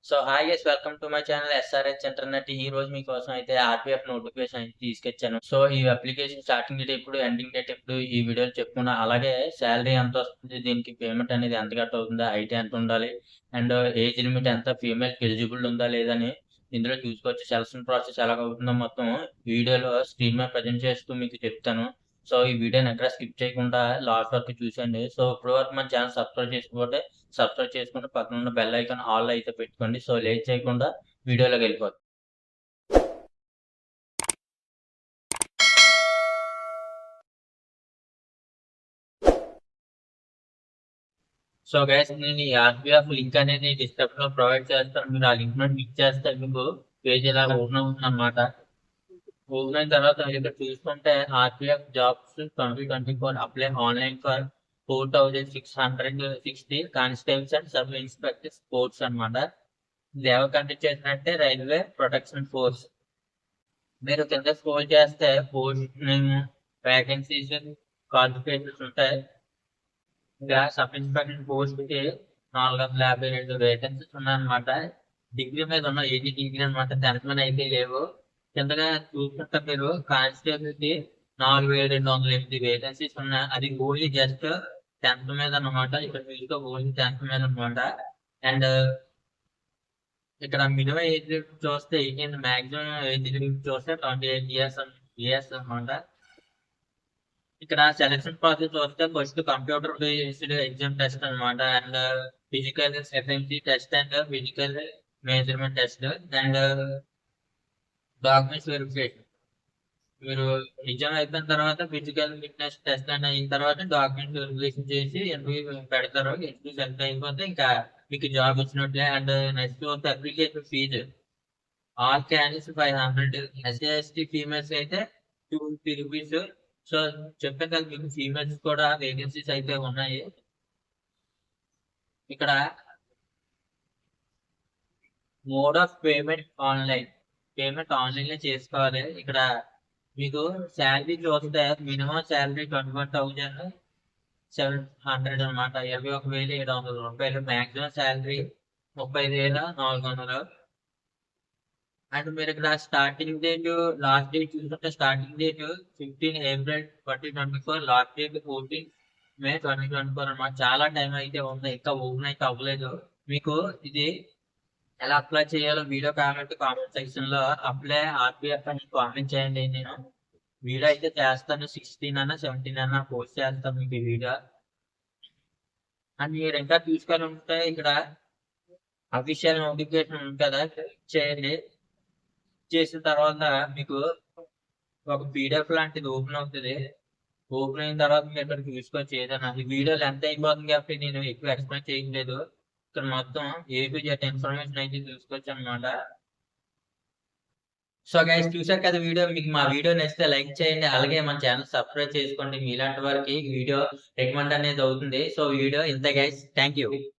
So hi guys, welcome to my channel SRH internet. ఈ రోజు మీకోసం అయితే ఆర్‌పిఎఫ్ నోటిఫికేషన్ అయితే తీసుకొచ్చాను. సో ఈ అప్లికేషన్ స్టార్టింగ్ డేట్ ఎప్పుడు, ఎండింగ్ డేట్ ఎప్పుడు ఈ వీడియోలో చెప్పుకున్నా. అలాగే సాలరీ ఎంత వస్తుంది, దీనికి పేమెంట్ అనేది ఎంత కట్ అవుతుందా, ఐటీ ఎంత ఉండాలి, అండ్ ఏజ్ లిమిట్ ఎంత, ఫీమేల్‌కి ఎలిజిబుల్ ఉందా లేదని ఇందులో చూసుకోవచ్చు. సెలక్షన్ ప్రాసెస్ ఎలాగ అవుతుందో మొత్తం వీడియోలో స్క్రీన్ మీద ప్రజెంట్ చేస్తూ మీకు చెప్తాను. సో ఈ వీడియోని ఎక్కడ స్కిప్ చేయకుండా లాస్ట్ వరకు చూసేయండి. సో ఇప్పటి వరకు మన ఛానల్ సబ్స్క్రైబ్ చేసుకోకపోతే సబ్స్క్రైబ్ చేసుకుంటే పక్కన ఉన్న బెల్ ఐకాన్ ఆల్ అయితే పెట్టుకోండి. సో లేట్ చేయకుండా వీడియోలోకి వెళ్ళిపోతాం. సో గైస్, నేను ఈ ఆర్‌పిఎఫ్ లింక్ అనేది డిస్క్రిప్షన్ లో ప్రొవైడ్ చేస్తాను. మీరు ఆ లింక్ మీద క్లిక్ చేస్తే మీకు పేజ్ ఇలా ఓపెన్ అవుతుంది అనమాట. ఓపెన్ అయిన తర్వాత మీరు ఇక్కడ చూసుకుంటే RPF jobs 2024 apply online for 4660 constables and sub inspectors posts అనమాట. ఇది ఎవరు కండక్ట్ చేసినట్టే రైల్వే ప్రొటెక్షన్ ఫోర్స్. మీరు కింద స్క్రోల్ చేస్తే పోస్ట్ నేమ్, వేకెన్సీస్, క్వాలిఫికేషన్స్ ఉంటాయి. ఇంకా సబ్ ఇన్స్పెక్టర్ పోస్ట్ కి 452 వేకెన్సీస్ ఉన్నాయన్నమాట. డిగ్రీ మీద ఉన్న ఏజీ డిగ్రీ అనమాట, 10th మీద అయితే లేవు. కిందగా చూసుకుంటే మీరు కానిస్టేబుల్ కి 4208 వేకెన్సీస్ ఉన్నాయి. అది ఓన్లీ జస్ట్ 10th మీద అనమాట. ఇక్కడ మీకు ఓన్లీ 10th మీద అనమాట. అండ్ ఇక్కడ మినిమం ఏజ్ లిమిట్ చూస్తే 18, మాక్సిమం ఏజ్ లిమిట్ చూస్తే 28 ఇయర్స్ అనమాట. ఇక్కడ సెలక్షన్ ప్రాసెస్ వస్తే first computer based exam test అనమాట. And physical FMC test and physical measurement test and documents verification. మీరు ఎగ్జామ్ అయిపోయిన తర్వాత ఫిజికల్ ఫిట్నెస్ టెస్ట్ అండ్ అయిన తర్వాత డాక్యుమెంట్స్ వెరిఫికేషన్ చేసి ఇంటర్వ్యూ పెడతారు. ఇంటర్వ్యూ సెలెక్ట్ అయిపోతే ఇంకా మీకు జాబ్ వచ్చినట్లే. అండ్ నెక్స్ట్ వస్తే application fee all candidates 500, SC ST females అయితే 250 రూపీస్. సో చెప్పాను కదా మీకు ఫీమేల్స్ కూడా వేకెన్సీస్ అయితే ఉన్నాయి. ఇక్కడ mode of payment online, payment online లో చేసుకోవాలి. ఇక్కడ మీకు శాలరీ చూస్తే మినిమం శాలరీ 21,700 అనమాట, 21,700 రూపాయలు. Maximum salary 30,400. అండ్ మీరు ఇక్కడ స్టార్టింగ్ డేట్, లాస్ట్ డేట్ చూసుకుంటే starting date 15 April 2024, last date 14 మే 2024 అనమాట. చాలా టైం అయితే ఉంది, ఇంకా ఓపెన్ అయితే అవ్వలేదు. మీకు ఇది ఎలా అప్లై చేయాలో వీడియో కామెంట్ సెక్షన్ లో అప్లై ఆర్‌పిఎఫ్ అని కామెంట్ చేయండి. నేను వీడియో అయితే చేస్తాను, 16 అన్నా 17 అన్నా పోస్ట్ చేస్తాను మీకు ఈ వీడియో. అండ్ మీరు ఇంకా చూసుకొని ఉంటే ఇక్కడ అఫీషియల్ నోటిఫికేషన్ ఉంది కదా, చేయండి. చేసిన తర్వాత మీకు ఒక పీడిఎఫ్ లాంటిది ఓపెన్ అవుతుంది. ఓపెన్ అయిన తర్వాత మీరు ఇక్కడ చూసుకోవచ్చు ఏదైనా. ఈ వీడియో లెంత్ అయిపోతుంది కాబట్టి నేను ఎక్కువ ఎక్స్ప్లెయిన్ చేయట్లేదు. ఇక్కడ మొత్తం ఏ టు జెడ్ ఇన్ఫర్మేషన్ అయితే చూసుకోవచ్చు అనమాట. సో గైస్, చూసారు కదా వీడియో. మీకు మా వీడియో నచ్చితే లైక్ చేయండి, అలాగే మన ఛానల్ సబ్స్క్రైబ్ చేసుకోండి. మీలాంటి వారికి వీడియో రికమెండ్ అనేది అవుతుంది. సో వీడియో ఇంత గైస్, థ్యాంక్ యూ.